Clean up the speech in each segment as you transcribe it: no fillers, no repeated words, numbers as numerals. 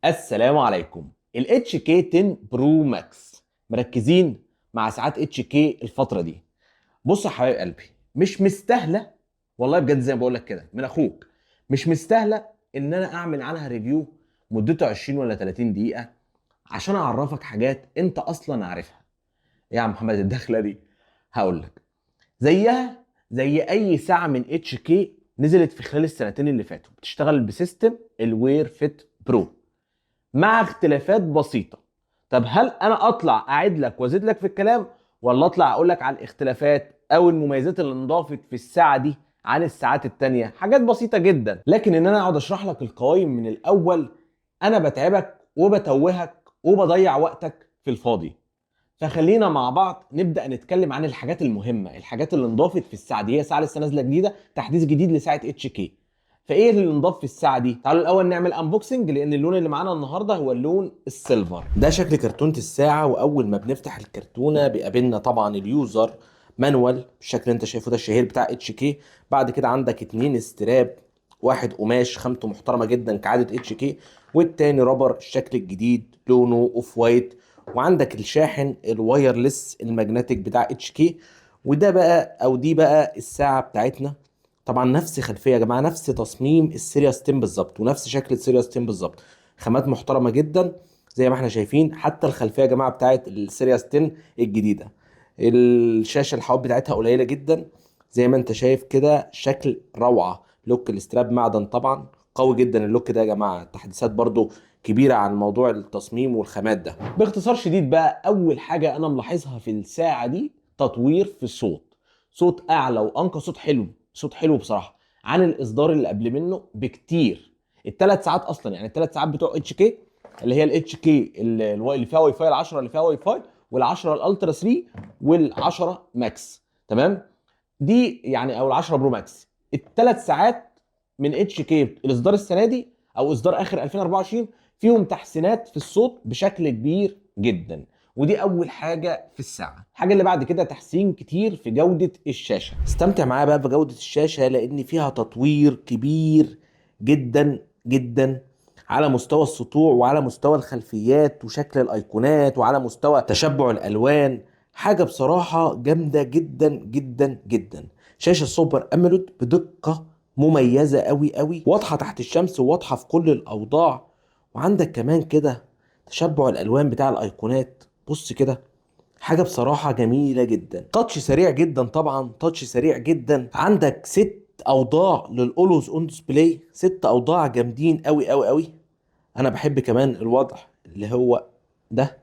السلام عليكم. ال HK10 برو ماكس مركزين مع ساعات HK الفترة دي. بص يا حبايب قلبي، مش مستاهلة والله بجد زي ما بقول لك كده من اخوك. مش مستاهلة ان انا اعمل عنها ريفيو مدته 20 ولا 30 دقيقة عشان اعرفك حاجات انت اصلا عارفها. إيه يا عم محمد الدخلة دي؟ هقول لك. زيها زي اي ساعة من HK نزلت في خلال السنتين اللي فاتوا، بتشتغل بسيستم الوير فيت برو مع اختلافات بسيطة. طب هل انا اطلع اعيد لك وازيد لك في الكلام، ولا اطلع اقول لك على الاختلافات او المميزات اللي انضافت في الساعة دي عن الساعات التانية؟ حاجات بسيطة جدا، لكن ان انا اقعد اشرح لك القوائم من الاول انا بتعبك وبتوهك وبضيع وقتك في الفاضي. فخلينا مع بعض نبدا نتكلم عن الحاجات المهمه، الحاجات اللي انضافت في الساعه دي. هي ساعه لسه نازله جديده، تحديث جديد لساعه اتش كي. فايه اللي انضاف في الساعه دي؟ تعالوا الاول نعمل انبوكسنج، لان اللون اللي معانا النهارده هو اللون السيلفر. ده شكل كرتونه الساعه، واول ما بنفتح الكرتونه بيقابلنا طبعا اليوزر مانوال بالشكل اللي انت شايفه ده الشهير بتاع اتش كي. بعد كده عندك اتنين استراب، واحد قماش خامته محترمه جدا كعاده اتش كي، والتاني رابر الشكل الجديد لونه اوف وايت. وعندك الشاحن الوايرلس الماجنتيك بتاع اتش كي. وده بقى او دي بقى الساعه بتاعتنا. طبعا نفس خلفيه يا جماعه، نفس تصميم السيريس 10 بالظبط، ونفس شكل السيريس 10 بالظبط. خامات محترمه جدا زي ما احنا شايفين. حتى الخلفيه يا جماعه بتاعت السيريس 10 الجديده، الشاشه الحواف بتاعتها قليله جدا زي ما انت شايف كده. شكل روعه، لوك الاستراب معدن طبعا قوي جدا. اللوك ده يا جماعه تحديثات برضو كبيره عن موضوع التصميم والخامات ده. باختصار شديد بقى، اول حاجه انا ملاحظها في الساعه دي تطوير في الصوت. صوت اعلى وانقى، صوت حلو، صوت حلو بصراحه عن الاصدار اللي قبل منه بكتير. الثلاث ساعات اصلا، يعني الثلاث ساعات بتوع اتش كي، اللي هي الاتش كي اللي فيها واي فاي، ال10 اللي فيها واي فاي، وال10 الالترا 3، وال10 ماكس، تمام؟ دي يعني او ال10 برو ماكس. الثلاث ساعات من اتش كي الاصدار السنه دي او اصدار اخر 2024 فيهم تحسينات في الصوت بشكل كبير جدا. ودي اول حاجه في الساعه. الحاجه اللي بعد كده تحسين كتير في جوده الشاشه. استمتع معايا بقى بجوده الشاشه، لان فيها تطوير كبير جدا جدا على مستوى السطوع وعلى مستوى الخلفيات وشكل الايقونات وعلى مستوى تشبع الالوان. حاجه بصراحه جامده جدا جدا جدا. شاشه سوبر اموليد بدقه مميزه قوي قوي، واضحه تحت الشمس وواضحه في كل الاوضاع. وعندك كمان كده تشبع الالوان بتاع الايقونات. بص كده، حاجه بصراحه جميله جدا. تاتش سريع جدا، طبعا تاتش سريع جدا. عندك ست اوضاع للاولوز اون ديسبلاي، ست اوضاع جامدين قوي قوي قوي. انا بحب كمان الوضع اللي هو ده.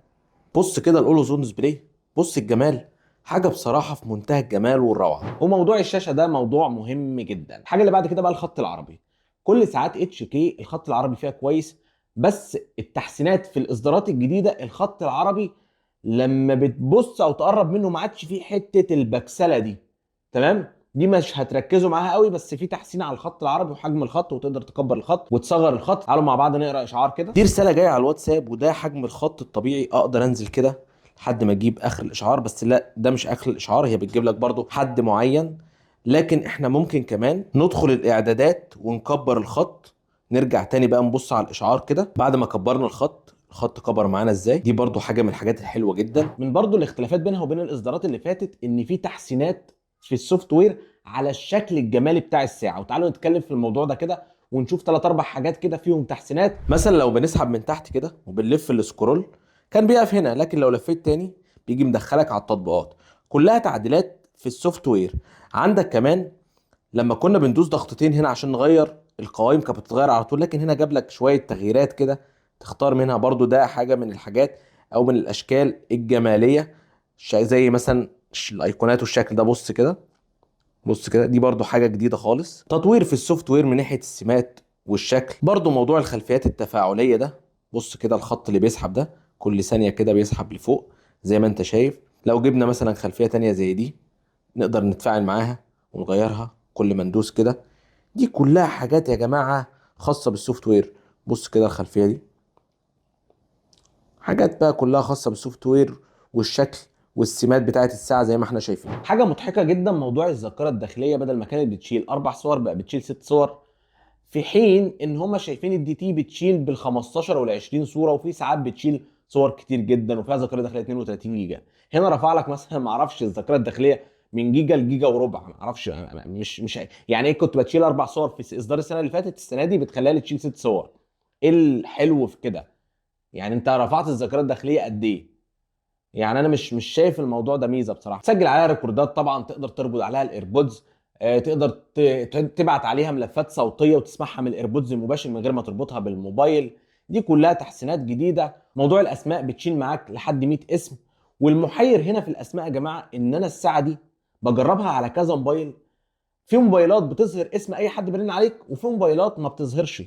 بص كده الاولوزون ديسبلاي، بص الجمال. حاجه بصراحه في منتهى الجمال والروعه. وموضوع الشاشه ده موضوع مهم جدا. الحاجه اللي بعد كده بقى الخط العربي. كل ساعات اتش كي الخط العربي فيها كويس، بس التحسينات في الاصدارات الجديده الخط العربي لما بتبص او تقرب منه ما عادش فيه حته البكسله دي، تمام؟ دي مش هتركزوا معاها قوي، بس في تحسين على الخط العربي وحجم الخط، وتقدر تكبر الخط وتصغر الخط. تعالوا مع بعض نقرا اشعار كده. دي رساله جايه على الواتساب، وده حجم الخط الطبيعي. اقدر انزل كده لحد ما اجيب اخر الاشعار، بس لا ده مش اخر الاشعار، هي بتجيب لك برضو حد معين. لكن احنا ممكن كمان ندخل الاعدادات ونكبر الخط. نرجع تاني بقى نبص على الاشعار كده بعد ما كبرنا الخط، الخط كبر معانا ازاي. دي برضو حاجه من الحاجات الحلوه جدا. من برضو الاختلافات بينها وبين الاصدارات اللي فاتت ان في تحسينات في السوفت وير على الشكل الجمالي بتاع الساعه. وتعالوا نتكلم في الموضوع ده كده ونشوف ثلاث اربع حاجات كده فيهم تحسينات. مثلا لو بنسحب من تحت كده وبنلف السكرول كان بيقف هنا، لكن لو لفيت تاني بيجي مدخلك على التطبيقات. كلها تعديلات في السوفت وير. عندك كمان لما كنا بندوس ضغطتين هنا عشان نغير القوائم كانت بتتغير على طول، لكن هنا جاب لك شويه تغييرات كده تختار منها. برضو ده حاجه من الحاجات او من الاشكال الجماليه، زي مثلا الايقونات والشكل ده. بص كده، بص كده، دي برضو حاجة جديدة خالص. تطوير في السوفت وير من ناحية السمات والشكل. برضو موضوع الخلفيات التفاعلية ده. بص كده الخط اللي بيسحب ده كل ثانية كده بيسحب لفوق زي ما انت شايف. لو جبنا مثلا خلفية تانية زي دي نقدر نتفاعل معاها ونغيرها كل ما ندوس كده. دي كلها حاجات يا جماعة خاصة بالسوفت وير. بص كده الخلفية دي، حاجات بقى كلها خاصة بالسوفت وير والشكل والسمات بتاعت الساعة زي ما احنا شايفين. حاجة مضحكة جدا موضوع الذاكرة الداخلية، بدل ما كانت بتشيل 4 صور بقى بتشيل 6 صور. في حين ان هم شايفين الدي تي بتشيل بال 15 وال 20 صوره، وفي ساعات بتشيل صور كتير جدا، وفيها ذاكره داخليه 32 جيجا. هنا رفع لك مثلا ما اعرفش الذاكره الداخليه من جيجا لجيجا وربع، ما اعرفش مش يعني ايه، كنت بتشيل 4 صور في اصدار السنه اللي فاتت، السنه دي بتخليها لي تشيل 6 صور. ايه الحلو في كده؟ يعني انت رفعت الذاكره الداخليه قد ايه؟ يعني انا مش شايف الموضوع ده ميزه بصراحه. تسجل عليها ريكوردات طبعا، تقدر تربط عليها الايربودز، تقدر تبعت عليها ملفات صوتيه وتسمعها من الايربودز المباشر من غير ما تربطها بالموبايل. دي كلها تحسينات جديده. موضوع الاسماء بتشيل معاك لحد 100 اسم. والمحير هنا في الاسماء يا جماعه ان انا الساعه دي بجربها على كذا موبايل. في موبايلات بتظهر اسم اي حد بيرن عليك، وفي موبايلات ما بتظهرش.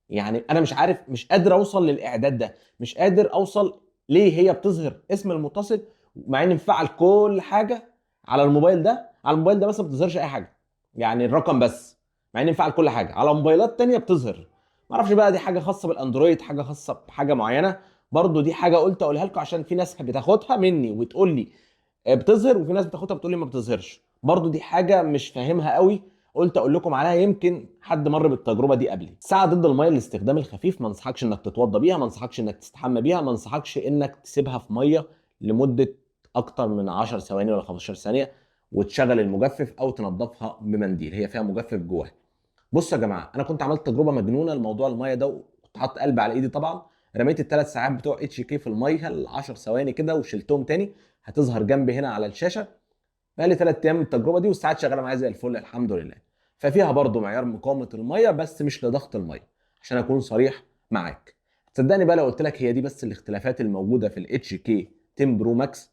يعني انا مش عارف، مش قادر اوصل للاعداد ده، مش قادر اوصل ليه هي بتظهر اسم المتصل مع ان مفعل كل حاجه على الموبايل ده. على الموبايل ده بس ما بتظهرش اي حاجه، يعني الرقم بس، مع ان مفعل كل حاجه على موبايلات تانية بتظهر. ما اعرفش بقى، دي حاجه خاصه بالاندرويد، حاجه خاصه بحاجه معينه. برضو دي حاجه قلت اقولها لكم عشان في ناس بتاخدها مني وتقول لي بتظهر، وفي ناس بتاخدها بتقول لي ما بتظهرش. برضو دي حاجه مش فاهمها قوي، قلت اقول لكم عليها يمكن حد مر بالتجربه دي قبلي. ساعه ضد الميه الاستخدام الخفيف، ما انصحكش انك تتوضى بيها، ما انصحكش انك تستحمى بيها، ما انصحكش انك تسيبها في ميه لمده اكتر من 10 ثواني ولا 15 ثانيه وتشغل المجفف او تنظفها بمنديل، هي فيها مجفف جواها. بصوا يا جماعه، انا كنت عملت تجربه مجنونه لموضوع الميه ده، وكنت حاطط قلب على ايدي طبعا. رميت ال3 ساعات بتوع اتش كي في الميه ال10 ثواني كده وشلتهم تاني. هتظهر جنبي هنا على الشاشه. بقى لي 3 ايام من التجربه دي والساعات شغاله معايا زي الفل الحمد لله. ففيها برضو معيار مقاومه الميه بس مش لضغط الميه، عشان اكون صريح معاك. تصدقني بقى لو قلت لك هي دي بس الاختلافات الموجوده في الاتش كي 10 برو ماكس.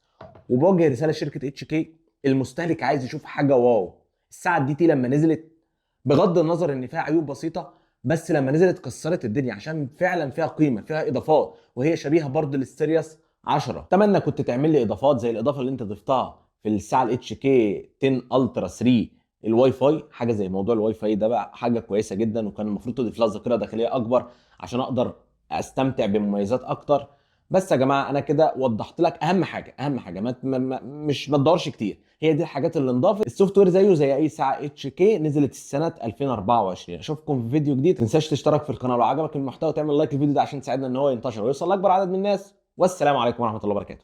وبوجه رساله شركه اتش كي، المستهلك عايز يشوف حاجه واو. الساعه دي تي لما نزلت، بغض النظر ان فيها عيوب بسيطه، بس لما نزلت كسرت الدنيا عشان فعلا فيها قيمه، فيها اضافات، وهي شبيهه برضه للسيريس 10. اتمنى كنت تعمل لي اضافات زي الاضافه اللي انت ضفتها في الساعه الاتش كي 10 الترا 3، الواي فاي. حاجه زي موضوع الواي فاي ده بقى حاجه كويسه جدا، وكان المفروض تضيف لها ذاكره داخليه اكبر عشان اقدر استمتع بمميزات اكتر. بس يا جماعه انا كده وضحت لك اهم حاجه، اهم حاجه مش ما تدورش كتير، هي دي الحاجات اللي انضافت. السوفت وير زيه زي اي ساعه اتش كي نزلت السنه 2024. اشوفكم في فيديو جديد. ما تنساش تشترك في القناه لو عجبك المحتوى، وتعمل لايك للفيديو ده عشان تساعدنا ان هو ينتشر ويوصل لاكبر عدد من الناس. والسلام عليكم ورحمه الله وبركاته.